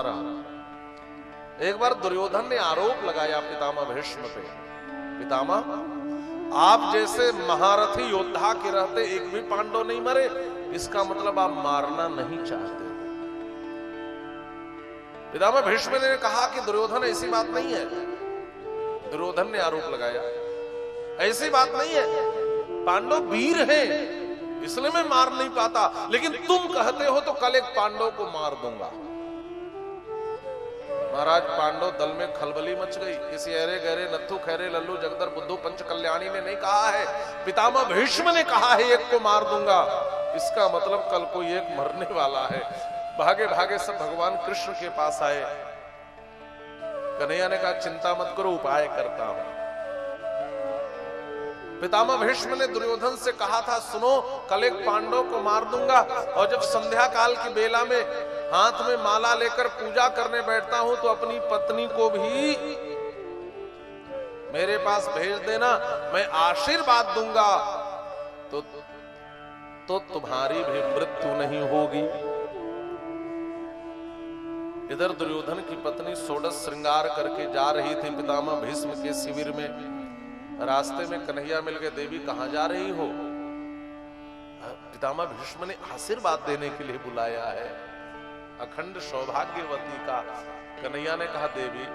रहा हूं। एक बार दुर्योधन ने आरोप लगाया पितामह भीष्म पे, पितामह आप जैसे महारथी योद्धा के रहते एक भी पांडव नहीं मरे, इसका मतलब आप मारना नहीं चाहते। पितामह भीष्म ने कहा कि दुर्योधन ऐसी बात नहीं है। दुर्योधन ने आरोप लगाया ऐसी बात नहीं है, पांडव वीर हैं इसलिए मैं मार नहीं पाता, लेकिन तुम कहते हो तो कल एक पांडव को मार दूंगा। महाराज पांडव दल में खलबली मच गई। किसी अरे गहरे नत्थु खैरे लल्लू जगदर बुद्धू पंच कल्याणी ने नहीं कहा है, पितामह भीष्म ने कहा है एक को मार दूंगा, इसका मतलब कल कोई एक मरने वाला है। भागे भागे सब भगवान कृष्ण के पास आए। कन्हैया ने कहा चिंता मत करो, उपाय करता हूं। पितामह भीष्म ने दुर्योधन से कहा था सुनो कल एक पांडव को मार दूंगा, और जब संध्या काल की बेला में हाथ में माला लेकर पूजा करने बैठता हूं तो अपनी पत्नी को भी मेरे पास भेज देना, मैं आशीर्वाद दूंगा तो तुम्हारी भी मृत्यु नहीं होगी। इधर दुर्योधन की पत्नी षोडश श्रृंगार करके जा रही थी पितामह भीष्म के शिविर में। रास्ते में कन्हैया मिल गए, देवी कहां जा रही हो? पितामह भीष्म ने आशीर्वाद देने के लिए बुलाया है, अखंड सौभाग्यवती का। कन्हैया ने कहा देवी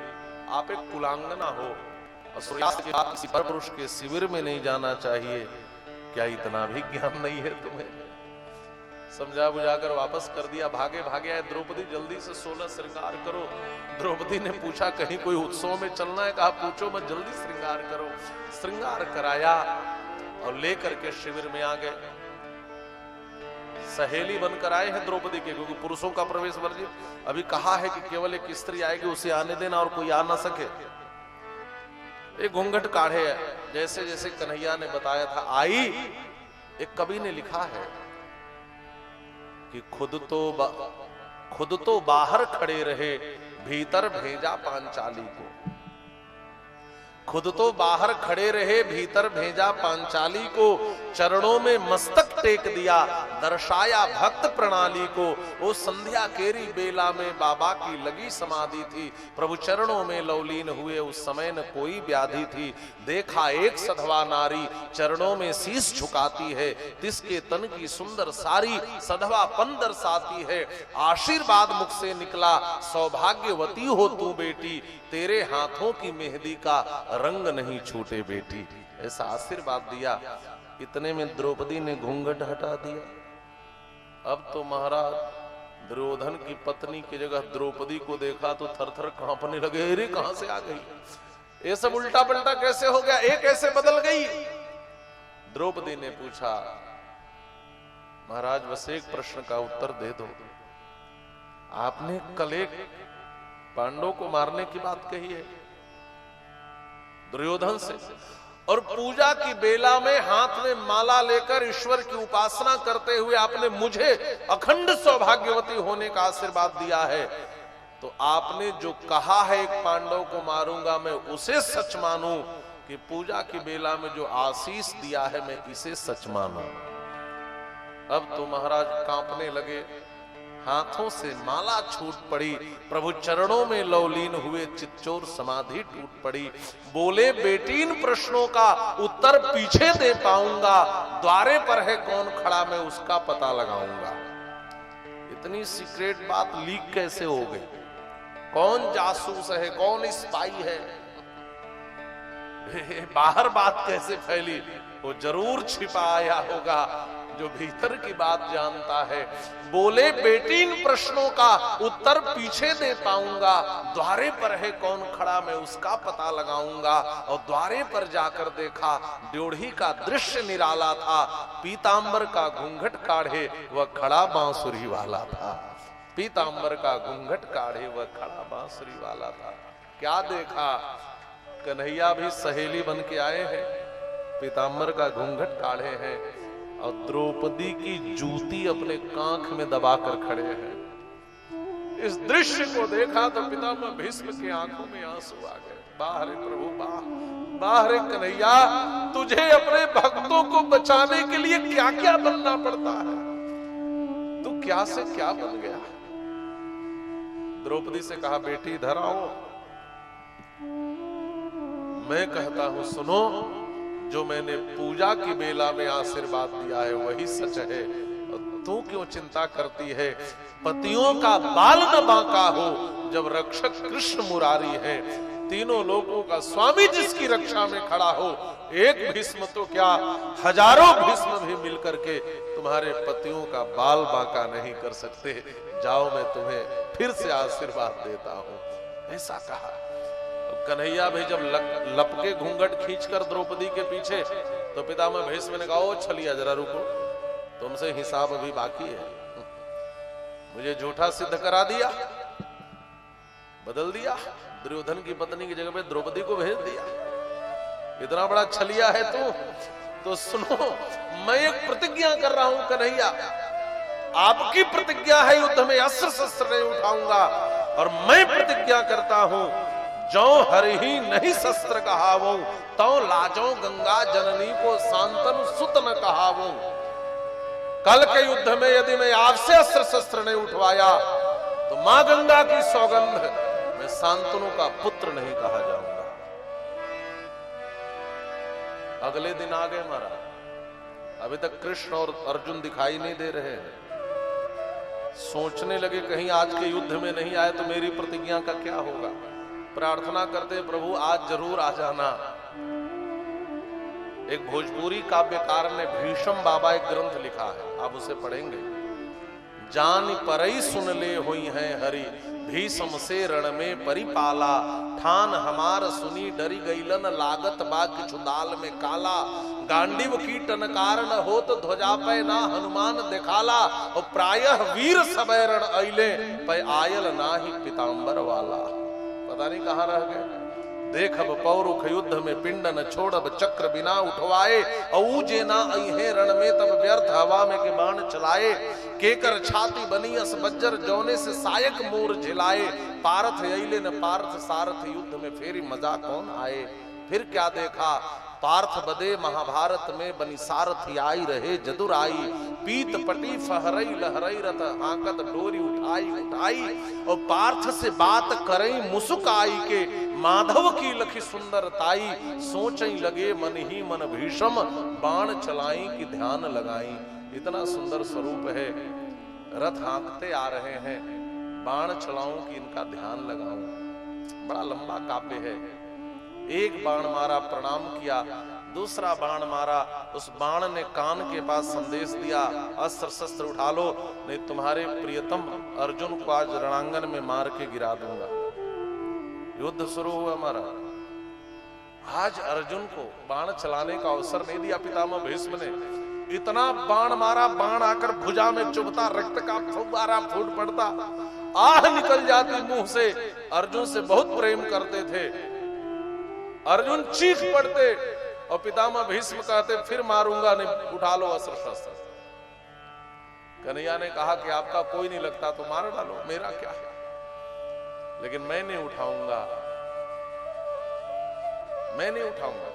आप एक कुलांगना हो और सूर्यास्त के बाद किसी परपुरुष के शिविर में नहीं जाना चाहिए, क्या इतना भी ज्ञान नहीं है तुम्हें? समझा बुझाकर वापस कर दिया। भागे भागे आए द्रौपदी जल्दी से 16 श्रृंगार करो। द्रौपदी ने पूछा कहीं कोई उत्सव में चलना है? कहा पूछो मत, जल्दी श्रृंगार करो। श्रृंगार कराया और लेकर के शिविर में आ गए। सहेली बनकर आए हैं द्रौपदी के, क्योंकि पुरुषों का प्रवेश वर्जित। अभी कहा है कि केवल एक स्त्री आएगी उसे आने देना और कोई आ ना सके। एक घूंघट काढ़े जैसे जैसे कन्हैया ने बताया था आई। एक कवि ने लिखा है कि खुद तो बाहर खड़े रहे भीतर भेजा पांचाली को। खुद तो बाहर खड़े रहे भीतर भेजा पांचाली को, चरणों में मस्तक टेक दिया दर्शाया भक्त प्रणाली को। वो संध्या केरी बेला में बाबा की लगी समाधि थी, प्रभु चरणों में लवलीन हुए उस समय न कोई व्याधि थी। देखा एक सधवा नारी चरणों में शीश झुकाती है, तिसके तन की सुंदर सारी सधवापन दर्शाती है। आशीर्वाद मुख से निकला सौभाग्यवती हो तू बेटी, तेरे हाथों की मेहंदी का रंग नहीं छूटे बेटी। ऐसा आशीर्वाद दिया। इतने में द्रौपदी ने घूंघट हटा दिया। अब तो महाराज दुर्योधन की पत्नी की जगह द्रौपदी को देखा तो थरथर कांपने लगे, अरे कहां से आ गई, ये सब उल्टा पलटा कैसे हो गया, एक कैसे बदल गई? द्रौपदी ने पूछा महाराज बस एक प्रश्न का उत्तर दे दो, आपने कल एक पांडव को मारने की बात कही है दुर्योधन से, और पूजा की बेला में हाथ में माला लेकर ईश्वर की उपासना करते हुए आपने मुझे अखंड सौभाग्यवती होने का आशीर्वाद दिया है, तो आपने जो कहा है एक पांडव को मारूंगा मैं उसे सच मानूं कि पूजा की बेला में जो आशीष दिया है मैं इसे सच मानूं? अब तो महाराज कांपने लगे, हाथों से माला छूट पड़ी, प्रभु चरणों में लवलीन हुए, चित्चोर समाधि टूट पड़ी। बोले बेटी इन प्रश्नों का उत्तर पीछे दे पाऊंगा, द्वारे पर है कौन खड़ा मैं उसका पता लगाऊंगा। इतनी सीक्रेट बात लीक कैसे हो गई? कौन जासूस है, कौन स्पाई है? बाहर बात कैसे फैली? वो जरूर छिपा आया होगा जो भीतर की बात जानता है। बोले बेटी इन प्रश्नों का उत्तर पीछे दे पाऊंगा, द्वारे पर है कौन खड़ा मैं उसका पता लगाऊंगा। और द्वारे पर जाकर देखा ड्योढ़ी का दृश्य निराला था, पीतांबर का घूंघट काढ़े वह खड़ा बांसुरी वाला था। पीतांबर का घूंघट काढ़े वह खड़ा बांसुरी वाला था। क्या देखा? कन्हैया भी सहेली बन के आए हैं, पीतांबर का घूंघट काढ़े हैं और द्रौपदी की जूती अपने कांख में दबाकर खड़े हैं। इस दृश्य को देखा तो पितामह भीष्म की आंखों में आंसू आ गए। बाहर प्रभु बाहर कन्हैया, तुझे अपने भक्तों को बचाने के लिए क्या क्या बनना पड़ता है, तू क्या से क्या बन गया। द्रौपदी से कहा, बेटी इधर आओ, मैं कहता हूं सुनो, जो मैंने पूजा की बेला में आशीर्वाद दिया है वही सच है, तू क्यों चिंता करती है? पतियों का बाल न बांका हो, जब रक्षक कृष्ण मुरारी है। तीनों लोगों का स्वामी जिसकी रक्षा में खड़ा हो, एक भीष्म तो क्या हजारों भीष्म भी मिलकर के तुम्हारे पतियों का बाल बांका नहीं कर सकते। जाओ, मैं तुम्हें फिर से आशीर्वाद देता हूं, ऐसा कहा। कन्हैया भी जब लपके घूंघट खींचकर द्रौपदी के पीछे, तो पितामह भीष्म ने कहा, ओ छलिया जरा रुको, तुमसे हिसाब अभी बाकी है। मुझे झूठा सिद्ध करा दिया, बदल दिया, दुर्योधन की पत्नी की जगह पे द्रौपदी को भेज दिया, इतना बड़ा छलिया है तू। तो सुनो, मैं एक प्रतिज्ञा कर रहा हूं कन्हैया, आपकी प्रतिज्ञा है युद्ध में अस्त्र शस्त्र नहीं उठाऊंगा, और मैं प्रतिज्ञा करता हूं, जो हरि ही नहीं शस्त्र कहावो, तो लाजो गंगा जननी को सांतन सुत न कहावो। कल के युद्ध में यदि मैं आपसे अस्त्र शस्त्र नहीं उठवाया, तो मां गंगा की सौगंध, मैं शांतनु का पुत्र नहीं कहा जाऊंगा। अगले दिन आ गए महाराज, अभी तक कृष्ण और अर्जुन दिखाई नहीं दे रहे हैं। सोचने लगे कहीं आज के युद्ध में नहीं आए तो मेरी प्रतिज्ञा का क्या होगा। प्रार्थना करते, प्रभु आज जरूर आ जाना। एक भोजपुरी काव्यकार ने भीष्म बाबा एक ग्रंथ लिखा है, आप उसे पढ़ेंगे। जान परई सुन ले हुई हैं हरि, भीष्म से रण में परिपाला, ठान हमार सुनी डरी गईलन, लागत बा किछु दाल में काला, गांडीव की टनकार न होत ध्वजा पे ना हनुमान दिखाला, और प्रायः वीर सबैरण अइले, पे आयल ना ही पीतांबर वाला। पता नहीं कहां रह गए। देखब पौरुख युद्ध में पिंड न छोड़ब, चक्र बिना उठवाए, औजे ना अइहे रण में, तब व्यर्थ हवा में के बाण चलाए, केकर छाती बनी अस बज्जर, जौने से सायक मोर झिलाए, पारथ अइले न पार्थ सारथ, युद्ध में फेरी मजा कौन आए। फिर क्या देखा, पार्थ बदे महाभारत में बनी सारथी आई रहे जदुराई, पीत पटी फहरई लहरई रथ, हाकत डोरी उठाई उठाई, और पार्थ से बात करई मुसुक आई के, माधव की लखी सुंदरताई, सोचई लगे मन ही मन भीषम, बाण चलाई कि ध्यान लगाई। इतना सुंदर स्वरूप है, रथ हाँकते आ रहे हैं, बाण चलाऊं कि इनका ध्यान लगाऊं। बड़ा लंबा काव्य है। एक बाण मारा, प्रणाम किया, दूसरा बाण मारा, उस बाण ने कान के पास संदेश दिया, अस्त्र शस्त्र उठा लो, नहीं तुम्हारे प्रियतम अर्जुन को आज रणांगन में मार के गिरा दूंगा। युद्ध शुरू हुआ हमारा। आज अर्जुन को बाण चलाने का अवसर नहीं दिया पितामह भीष्म ने। इतना बाण मारा, बाण आकर भुजा में चुभता, रक्त का फुव्वारा फूट पड़ता, आह निकल जाती मुंह से। अर्जुन से बहुत प्रेम करते थे। अर्जुन चीख पड़ते और पितामह भीष्म कहते, फिर मारूंगा नहीं, उठा लो अस्त्र शस्त्र। कन्हैया ने कहा कि आपका कोई नहीं लगता तो मार डालो, मेरा क्या है, लेकिन मैं नहीं उठाऊंगा, मैं नहीं उठाऊंगा।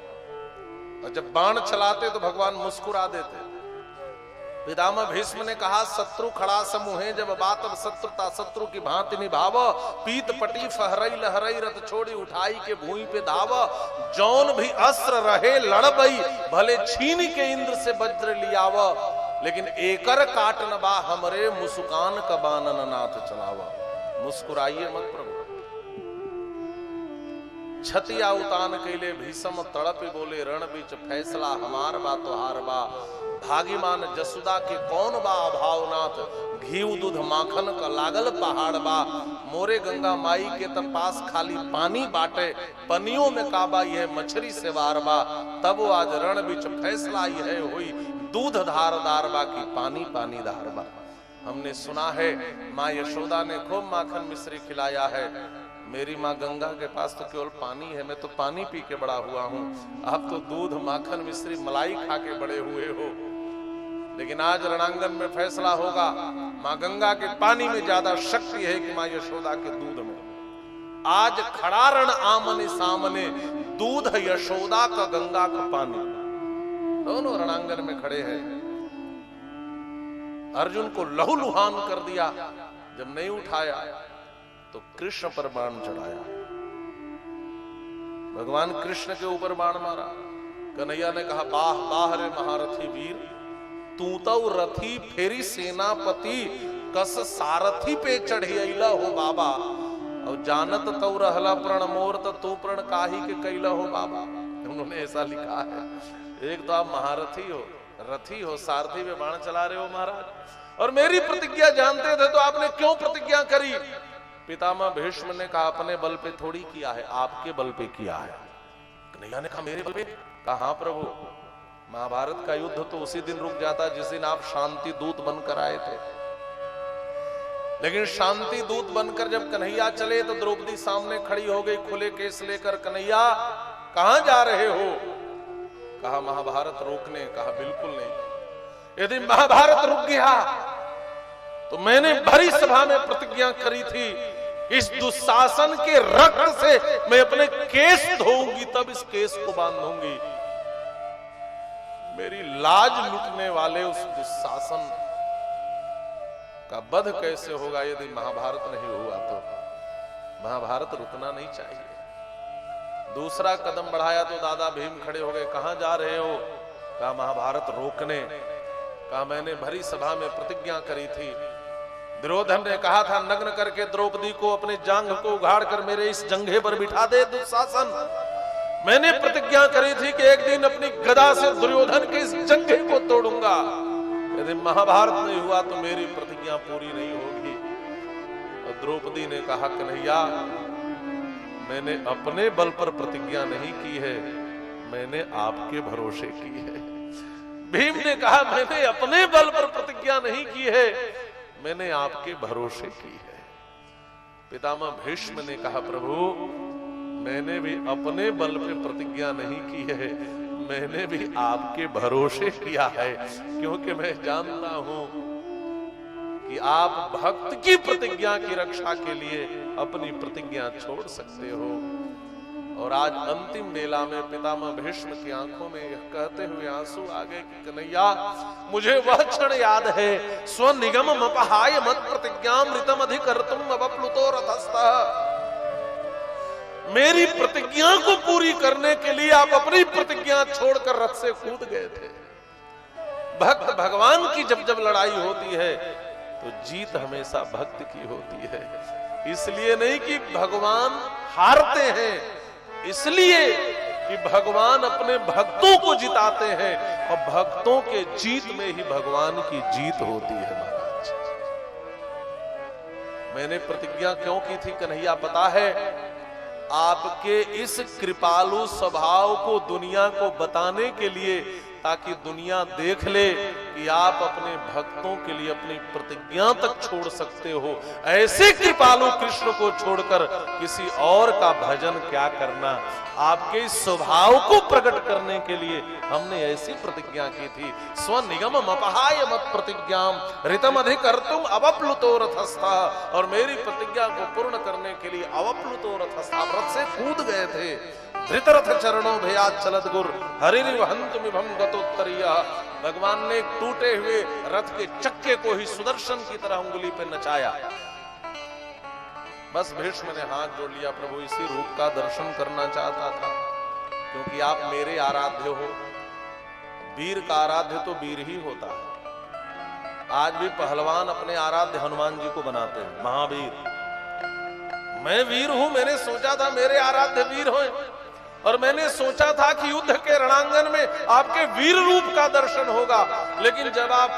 और जब बाण चलाते तो भगवान मुस्कुरा देते। पितामह भीष्म ने कहा, शत्रु खड़ा समूहे जब बात, अब शत्रुता शत्रु की भांति निभाव, पीत पटी फहरई लहरई, रथ छोड़ी उठाई के भूमि पे धाव, जौन भी अस्त्र रहे लड़बई, भले छीन के इंद्र से वज्र लियाव, लेकिन एकर काटन बा हमरे, मुस्कान का बानन नाथ चलावा। मुस्कुराइए मत प्रभु। छतिया उतान कैले भीषम तड़पी बोले, रण बीच फैसला हमार बा तोहार बा, भागीमान जसुदा के कौन बा अभावनाथ, घी दूध माखन का लागल पहाड़ बा, मोरे गंगा माई के तपास खाली पानी बाटे, पनियों में काबा यह मछली से वार बा, तब आज रण बीच फैसला यह हुई, दूध धारदार बा की पानी पानी धार बा। हमने सुना है माँ यशोदा ने खूब माखन मिश्री खिलाया है, मेरी माँ गंगा के पास तो केवल पानी है, मैं तो पानी पी के बड़ा हुआ हूँ, आप तो दूध माखन मिश्री मलाई खा के बड़े हुए हो। लेकिन आज रणांगन में फैसला होगा, माँ गंगा के पानी में ज्यादा शक्ति है कि माँ यशोदा के दूध में। आज खड़ा रण आमने सामने, दूध यशोदा का गंगा का पानी, दोनों रणांगन में खड़े हैं। अर्जुन को लहूलुहान कर दिया जब नहीं उठाया। तो कृष्ण पर बाण चढ़ाया, भगवान कृष्ण के ऊपर बाण मारा। कन्हैया ने कहा, बाह बाह रे महारथी वीर, तू तो रथी फेरी सेनापति, कस सारथी पे चढ़ियला हो बाबा, और जानत तो रहला प्रण मोर, तो तू प्रण काही के कैला हो बाबा। उन्होंने ऐसा लिखा है। एक तो आप महारथी हो, रथी हो, सारथी पे बाण चला रहे हो महाराज, और मेरी प्रतिज्ञा जानते थे तो आपने क्यों प्रतिज्ञा करी? पितामह भीष्म ने कहा, अपने बल पे थोड़ी किया है, आपके बल पे किया है। कन्हैया ने कहा, मेरे बल पे? कहा, हाँ प्रभु, महाभारत का युद्ध तो उसी दिन रुक जाता जिस दिन आप शांति दूत बनकर आए थे। लेकिन शांति दूत बनकर जब कन्हैया चले तो द्रौपदी सामने खड़ी हो गई खुले केस लेकर। कन्हैया कहां जा रहे हो? कहा, महाभारत रोकने। कहा, बिल्कुल नहीं, यदि महाभारत रुक गया तो मैंने भरी सभा में प्रतिज्ञा करी थी, इस दुशासन के रक्त से मैं अपने केस धोऊंगी, तब इस केस को बांधूंगी। मेरी लाज लुटने वाले उस दुशासन का वध कैसे होगा यदि महाभारत नहीं हुआ? तो महाभारत रुकना नहीं चाहिए। दूसरा कदम बढ़ाया तो दादा भीम खड़े हो गए। कहां जा रहे हो? कहा, महाभारत रोकने। कहा, मैंने भरी सभा में प्रतिज्ञा करी थी। दुर्योधन ने कहा था, नग्न करके द्रौपदी को अपने जांघ को उघाड़ कर मेरे इस जंघे पर बिठा दे दुशासन। मैंने प्रतिज्ञा करी थी कि एक दिन अपनी गदा से दुर्योधन के इस जंघे को तोड़ूंगा। यदि महाभारत नहीं हुआ तो मेरी प्रतिज्ञा पूरी नहीं होगी। और द्रौपदी ने कहा, कन्हैया, मैंने अपने बल पर प्रतिज्ञा नहीं की है, मैंने आपके भरोसे की है। भीम ने कहा, मैंने अपने बल पर प्रतिज्ञा नहीं की है, मैंने आपके भरोसे की है। पितामह भीष्म ने कहा, प्रभु, मैंने भी अपने बल पे प्रतिज्ञा नहीं की है, मैंने भी आपके भरोसे किया है, क्योंकि मैं जानता हूं कि आप भक्त की प्रतिज्ञा की रक्षा के लिए अपनी प्रतिज्ञा छोड़ सकते हो। और आज अंतिम बेला में पितामह भीष्म की आंखों में यह कहते हुए आंसू आ गए कि कन्हैया, मुझे वह क्षण याद है, स्वनिगम अपहाय मत प्रतिज्ञामृतम अधिकर्तुम अवप्लुतो रथस्थः। मेरी प्रतिज्ञा को पूरी करने के लिए आप अपनी प्रतिज्ञा छोड़कर रथ से कूद गए थे। भक्त भगवान की जब जब लड़ाई होती है तो जीत हमेशा भक्त की होती है। इसलिए नहीं कि भगवान हारते हैं, इसलिए कि भगवान अपने भक्तों को जिताते हैं, और भक्तों के जीत में ही भगवान की जीत होती है। महाराज, मैंने प्रतिज्ञा क्यों की थी कन्हैया पता है? आपके इस कृपालु स्वभाव को दुनिया को बताने के लिए, ताकि दुनिया देख ले कि आप अपने भक्तों के लिए अपनी प्रतिज्ञा तक छोड़ सकते हो। ऐसे कृपालु कृष्ण को छोड़कर किसी और का भजन क्या करना। आपके इस स्वभाव को प्रकट करने के लिए हमने ऐसी प्रतिज्ञा की थी। स्वनिगम अपहाय मत प्रतिज्ञाम ऋतम अधिकर्तुम अवप्लुतो रथस्थः। और मेरी प्रतिज्ञा को पूर्ण करने के लिए अवप्लुतो रथस्थः, रथ से कूद गए थे। धृतरथ चरणों भयात चलत गुर हरिरिवहंत मिभम गतोत्तरिया। भगवान ने टूटे हुए रथ के चक्के को ही सुदर्शन की तरह उंगली पे नचाया। बस भीष्म ने हाथ जोड़ लिया, प्रभु इसी रूप का दर्शन करना चाहता था, क्योंकि आप मेरे आराध्य हो। वीर का आराध्य तो वीर ही होता है। आज भी पहलवान अपने आराध्य हनुमान जी को बनाते हैं महावीर। मैं वीर हूं, मैंने सोचा था मेरे आराध्य वीर हो, और मैंने सोचा था कि युद्ध के रणांगन में आपके वीर रूप का दर्शन होगा। लेकिन जब आप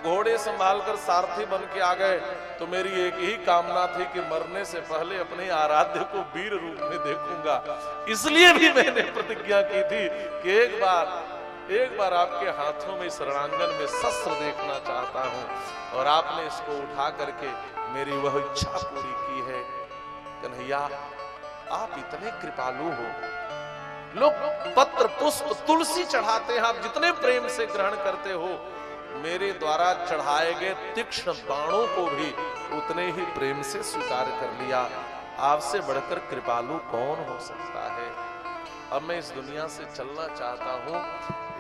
घोड़े संभालकर सारथी बन के आ गए तो मेरी एक ही कामना थी कि मरने से पहले अपने आराध्य को वीर रूप में देखूंगा। इसलिए भी मैंने प्रतिज्ञा की थी कि एक बार आपके हाथों में इस रणांगन में शस्त्र देखना चाहता हूं। और आपने इसको उठा करके मेरी वह इच्छा पूरी की है। कन्हैया, आप इतने कृपालु हो। लोग पत्र पुष्प तुलसी चढ़ाते हैं, आप जितने प्रेम से ग्रहण करते हो, मेरे द्वारा चढ़ाए गए तीक्ष्ण बाणों को भी उतने ही प्रेम से स्वीकार कर लिया। आपसे बढ़कर कृपालु कौन हो सकता है। अब मैं इस दुनिया से चलना चाहता हूं,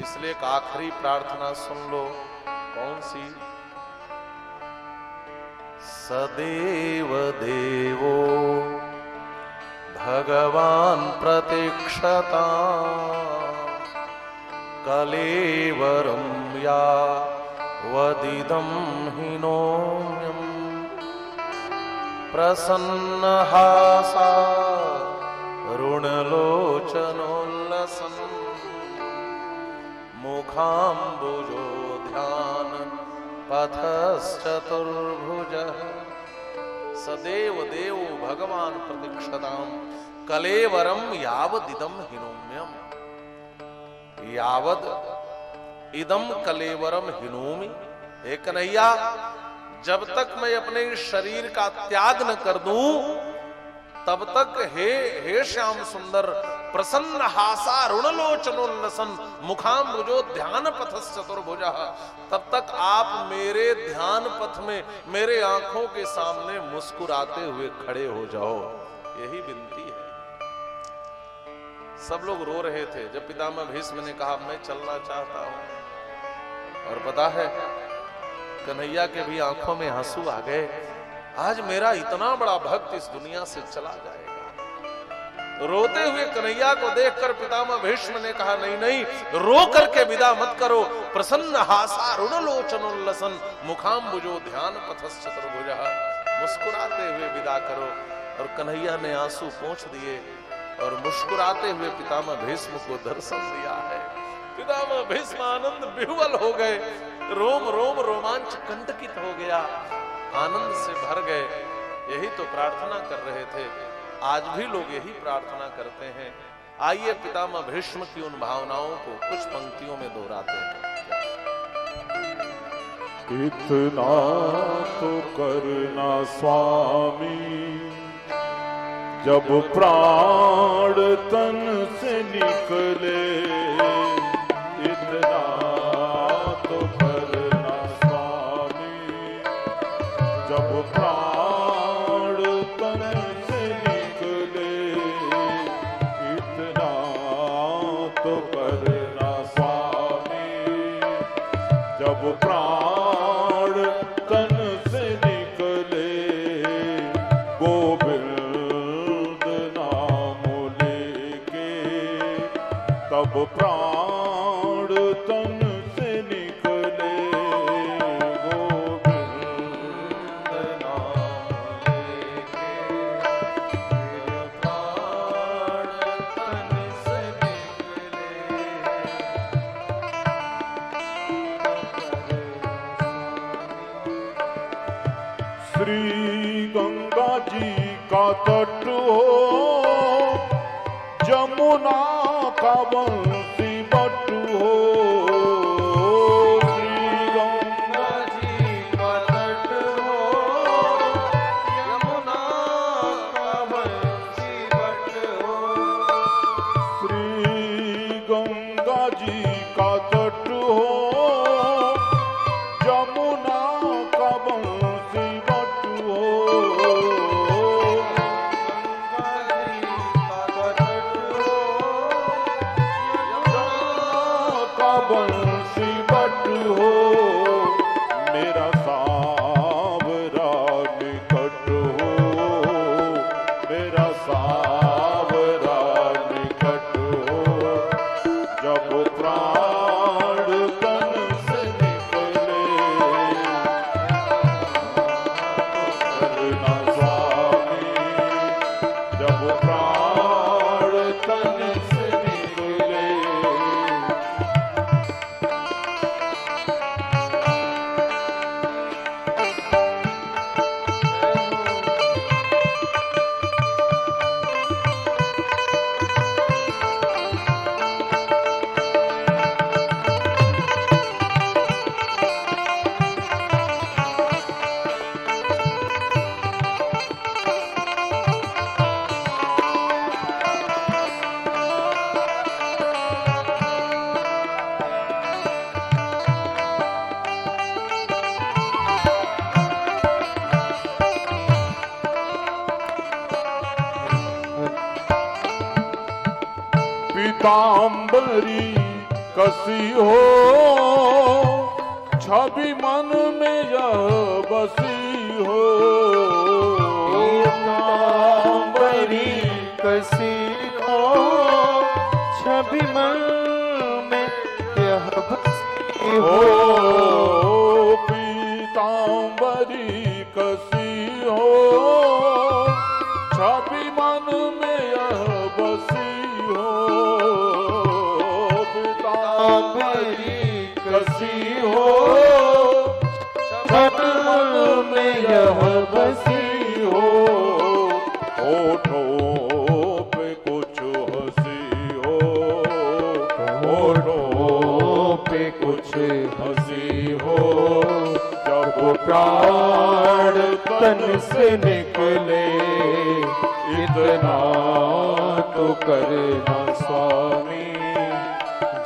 इसलिए एक आखिरी प्रार्थना सुन लो। कौन सी? सदेव देवो भगवान् प्रतीक्षता कलेवरं यावदिदं हीनोम्यम् प्रसन्नहासा रुणलोचनोल्लसन् मुखाम्बुजो ध्यान पथश्चतुर्भुजः सदेव देवो भगवान् प्रतीक्षताम् कलेवरम यावदिदं हिनोम्यम् यावद इदम कलेवरम हिनोमि। हे कन्हैया, जब तक मैं अपने शरीर का त्याग न कर दूं तब तक हे श्याम सुंदर प्रसन्न हासा रुणलोचनोल्लसन मुखाम्बुजो ध्यान पथश्चतुर्भुजः, तब तक आप मेरे ध्यान पथ में मेरे आंखों के सामने मुस्कुराते हुए खड़े हो जाओ। यही विनती है। सब लोग रो रहे थे जब पितामह भीष्म ने कहा मैं चलना चाहता हूं, और पता है कन्हैया के भी आंखों में आंसू आ गए। आज मेरा इतना बड़ा भक्त इस दुनिया से चला जाएगा। तो रोते हुए कन्हैया को देखकर पितामह भीष्म ने कहा नहीं नहीं, रो करके विदा मत करो। प्रसन्न हासा रुणलोचनोल्लसन मुखाम्बुजो ध्यान पथश्चतुर्भुजः, मुस्कुराते हुए विदा करो। और कन्हैया ने आंसू पोंछ दिए और मुस्कुराते हुए पितामह भीष्म को दर्शन दिया है। पितामह भीष्म आनंद विह्वल हो गए, रोम रोम रोमांच कंटकित हो गया, आनंद से भर गए। यही तो प्रार्थना कर रहे थे, आज भी लोग यही प्रार्थना करते हैं। आइए पितामह भीष्म की उन भावनाओं को कुछ पंक्तियों में दोहराते हैं। इतना तो करना स्वामी, जब प्राण तन से निकले, इतना तो करना स्वामी, जब प्राण तन से निकले, इतना तो करना स्वामी, जब प्राण तन से निकले, गोविंद नाम लेके, तब प्राण तन से निकले, गोविंद नाम लेके, प्राण तन से निकले। श्री गंगा जी का तट हो, जमुना का बंसी बट हो। श्री गंगा जी का तट हो, यमुना का बंसी बट हो। श्री गंगा जी का तट हो, जमुना का बंसी बट हो। बंसी बट हो, मेरा सावरा निकट हो, मेरा सावरा निकट हो। जब प्राण तन से निकले, करना स्वामी, जब प्राण तन से निकले। पीतांबरी कसी हो, छवि मन में यह बसी हो पीतांबरी कसी हो छवि मन में यह बसी हो पीतांबरी कसी हो छवि मन में यह बसी हो पीतांबरी कसी हो छवि मन में यह बसी हो होठों पे कुछ हंसी हो होठों पे कुछ हंसी हो जब प्राण तन से निकले इतना तो करना स्वामी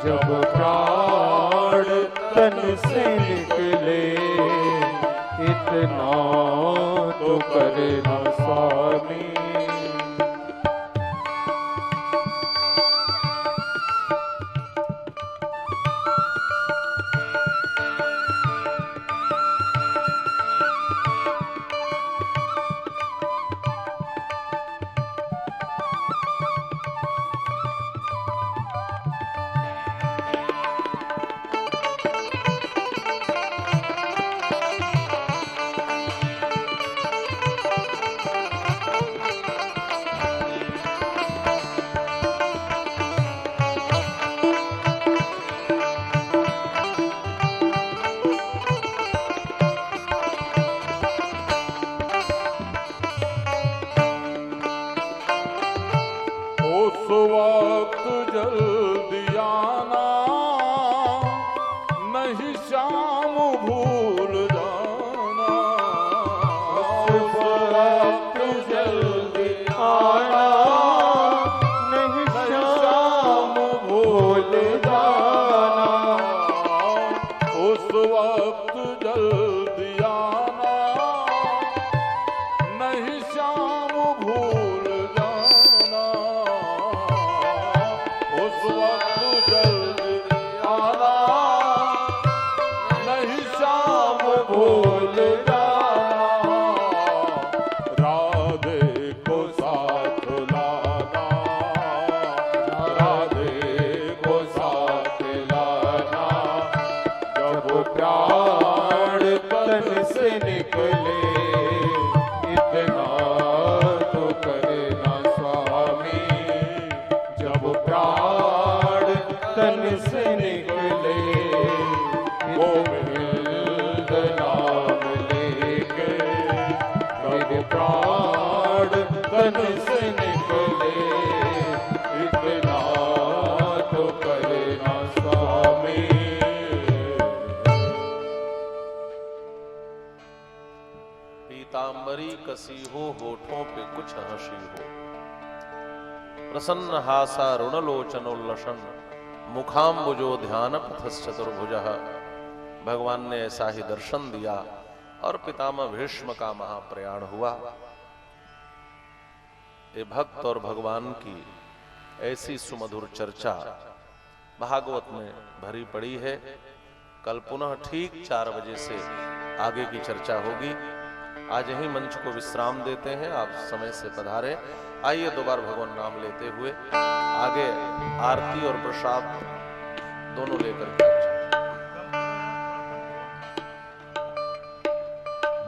जब प्राण तन से निकले इतना तो करना स्वामी उस वक्त जल्दी आना नहीं शाम भूल जाना उस वक्त जल्दी आना नहीं शाम भूल जाना उस वक्त जल्दी आना नहीं शाम भूल जाना उस वक्त जल्दी आना नहीं शाम भूल जाना राधे को साथ लाना राधे को साथ लाना जब प्राण तन से निकले इतना तो करना स्वामी जब प्राण तन से निकले गोविंद नाम लेके जब प्राण तन से निकले इतना तो करना स्वामी पीतांबरी कसी हो होठों पे कुछ हंसी हो प्रसन्न हासा रुणलोचनोल्लसन मुखाम्बुजो ध्यान पथश्चतुर्भुजः भगवान ने ऐसा ही दर्शन दिया और पितामह भीष्म का महाप्रयाण हुआ। ये भक्त और भगवान की ऐसी सुमधुर चर्चा भागवत में भरी पड़ी है। कल पुनः ठीक 4 बजे से आगे की चर्चा होगी। आज यही मंच को विश्राम देते हैं, आप समय से पधारे। आइए दोबारा भगवान नाम लेते हुए आगे आरती और प्रसाद दोनों लेकर के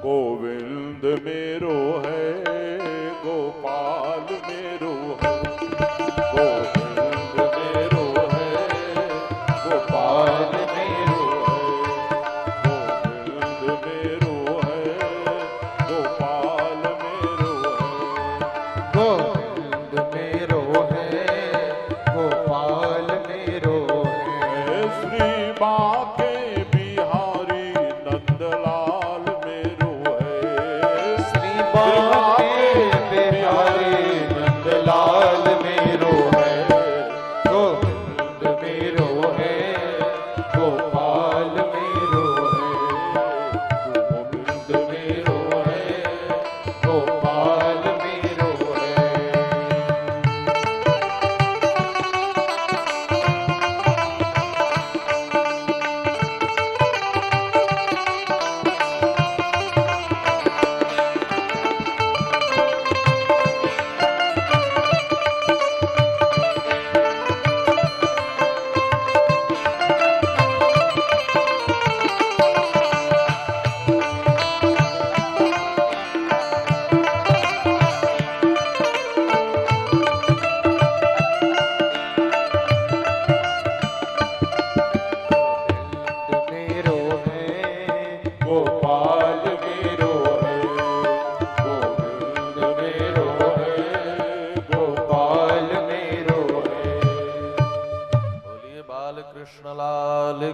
गोविंद मेरो है गोपाल मेरो है गोविंद मेरो है गोपाल मेरो है गोविंद मेरो है गोपाल मेरो है गोविंद मेरो है गोपाल मेरो है श्री बाके बिहारी नंदलाल मेरो है श्री बाके बिहारी नंदलाल मेरो है गोविंद मेरो है गोपाल मेरो है गोविंद मेरो है गोपाल मेरो है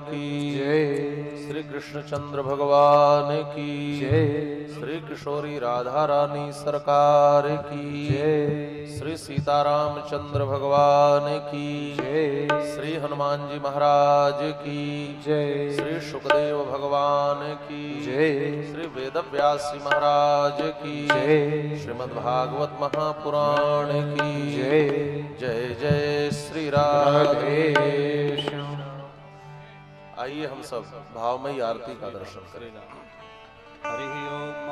की जय। श्री कृष्णचंद्र भगवान की जय। श्री किशोरी राधा रानी सरकार की जय। श्री सीतारामचंद्र भगवान की जय। श्री हनुमान जी महाराज की जय। श्री सुखदेव भगवान की जय। श्री वेदव्यास जी महाराज की जय। श्रीमद् भागवत महापुराण की जय। जय जय श्री राधे। श्याम। आइए हम सब भावमयी आरती का दर्शन करें। हरि ओम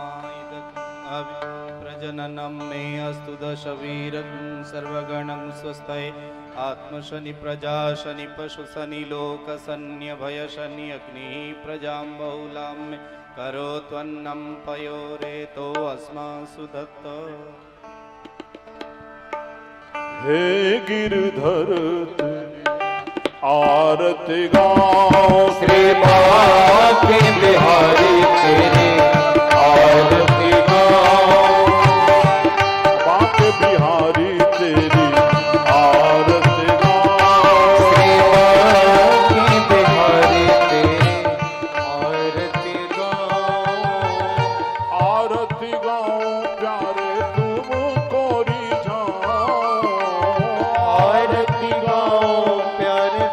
प्रजननम मे अस्तु दश वीरं सर्वगणं स्वस्तये आत्मशनि प्रजा शनि पशु शनि लोक शन्य भय शनि अग्नि प्रजां बहुलां मे करोत्वन्नं पयोरेतो अस्मासु दत्त। हे गिरधर आरती गाओ श्री बाके बिहारी तेरी आरती गाओ बाके बिहारी तेरी आरती गाओ श्री बाके बिहारी तेरी आरती गाओ प्यारे तुम कोरी जाओ आरती गाओ प्यारे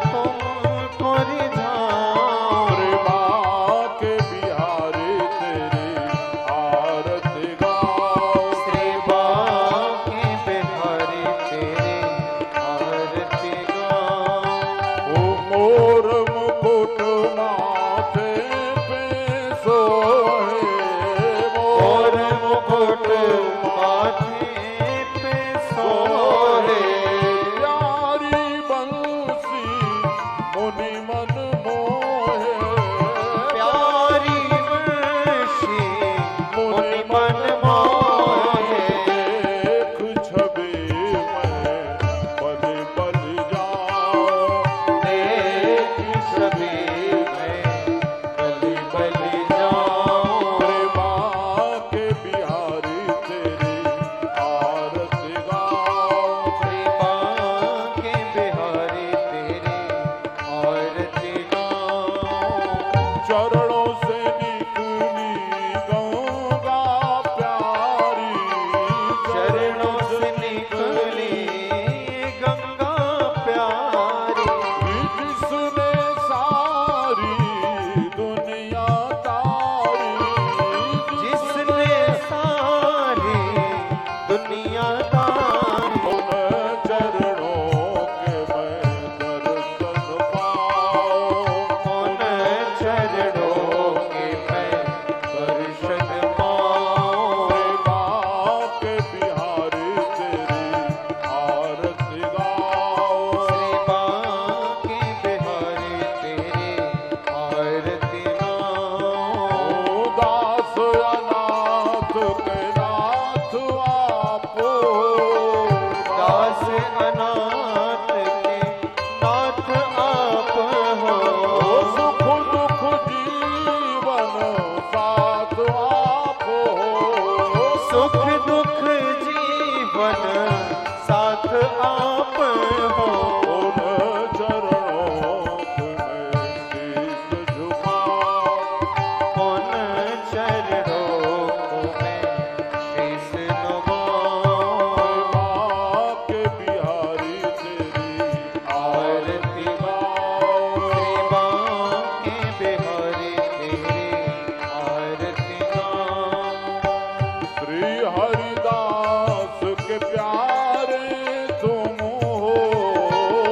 हरिदास के प्यारे तुम हो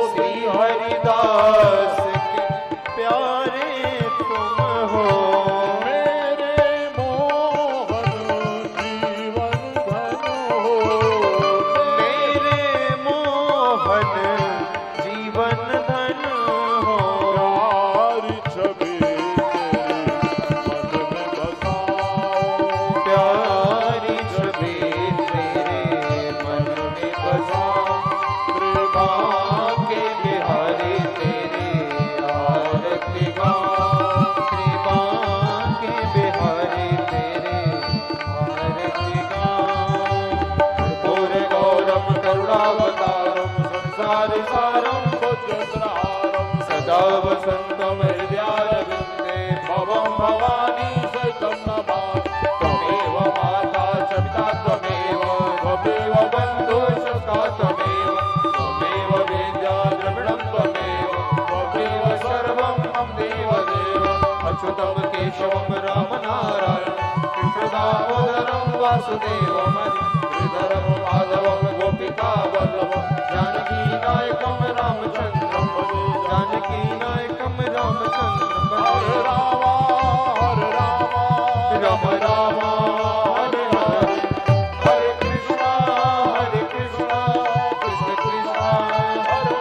त्वमेव बन्धुशस्ता त्वमेव त्वमेव वेद्या द्रविणं त्वमेव त्वमेव सर्वं मम देवदेव अच्युतं केशवं रामनारायण कृष्णदामोदरं वासुदेवं श्रीधरं माधवं गोपिका वल्लभं जानकीनायकं रामचन्द्रं भजे जानकीनायकं रामचन्द्रं भजे हरे राम राम राम हरे हरे हरे कृष्णा कृष्ण कृष्ण हरे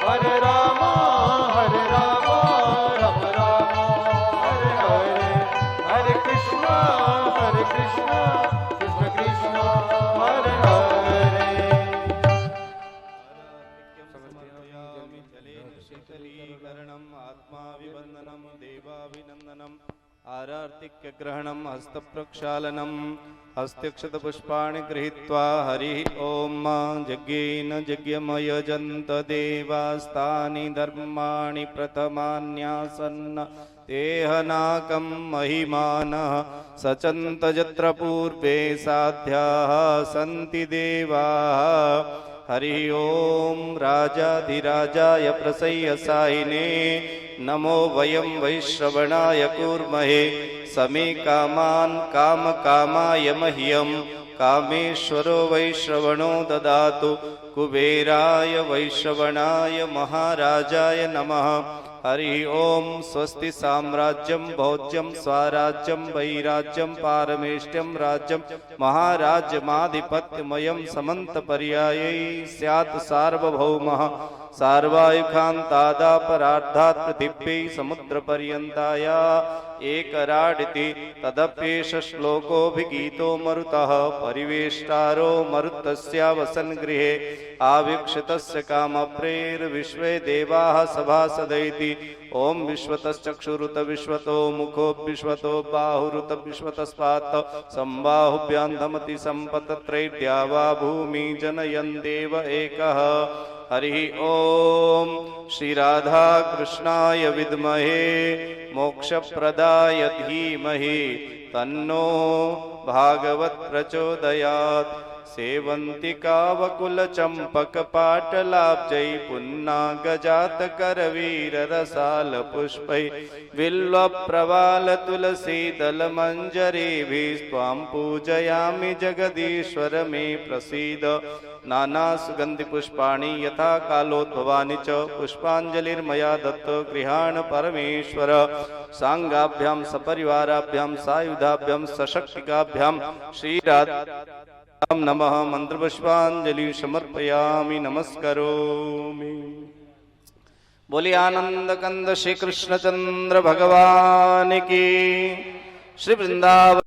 हरे हरे राम राम राम हरे हरे हरे कृष्णा कृष्ण कृष्ण हरे हरे समर्पयामि जलेन शीतलीकरणम् आत्माभिवन्दनं देवाभिनन्दनम् आरार्तिक्यग्रहणं हस्तप्रक्षालनं हस्त्यक्षतपुष्पाणि गृहीत्वा हरिः ॐ यज्ञेन यज्ञमयजन्त देवास्तानि धर्माणि प्रथमान्यासन्न तेहनाकं महिमानः सचन्त यत्र पूर्वे साध्याः सन्ति देवाः हरि ओम राजाधिराजाय प्रसय्यसायिने नमो वयं वैश्रवणाय कूर्महे समे कामान् कामकामाय मह्यं कामेश्वरो वैश्रवणो ददातु कुबेराय वैश्रवणाय महाराजाय नमः हरि ओम स्वस्ति साम्राज्यं भोज्यं स्वराज्यं वैराज्यं पारमेष्ट्यं राज्यं महाराज्यमाधिपत्यमयं समन्तपर्यायै स्यात् सार्वभौमः सार्वायुखान्तादापरार्धात् पृथिव्यै समुद्रपर्यन्ताया एकराडिति तदप्येष श्लोकोऽभिगीतो मरुतः परिवेष्टारो मरुतस्यावसन् गृहे आवीक्षितस्य कामप्रेर्विश्वे देवाः सभासदैति ओम विश्वतश्चक्षुरुत विश्वतो मुखो विश्वतो बाहुरुत विश्वतस्पात् संबाहुभ्यां धमति सम्पतत्रैर्द्या वा भूमि जनयन् देव एकः हरि ओम श्री राधा कृष्णाय विद्महे मोक्षप्रदाय धीमहि तन्नो भागवत प्रचोदयात् सेवन्तिकावकुलचम्पकपाटलाब्जै पुन्नागजातकरवीररसालपुष्पै बिल्वप्रवालतुलसीदलमञ्जरीभिस्त्वां पूजयामि जगदीश्वर मे प्रसीद नानासुगन्धिपुष्पाणि यथा कालोद्भवानि च पुष्पाञ्जलिर्मया दत्त गृहाण परमेश्वर साङ्गाभ्यां सपरिवाराभ्यां सायुधाभ्यां सशक्तिकाभ्यां श्रीराधा नमः मंत्रपुष्पांजलि समर्पयामि नमस्करोमि। बोलिए आनंद कंद श्री कृष्णचंद्र भगवान की। श्री वृंदावन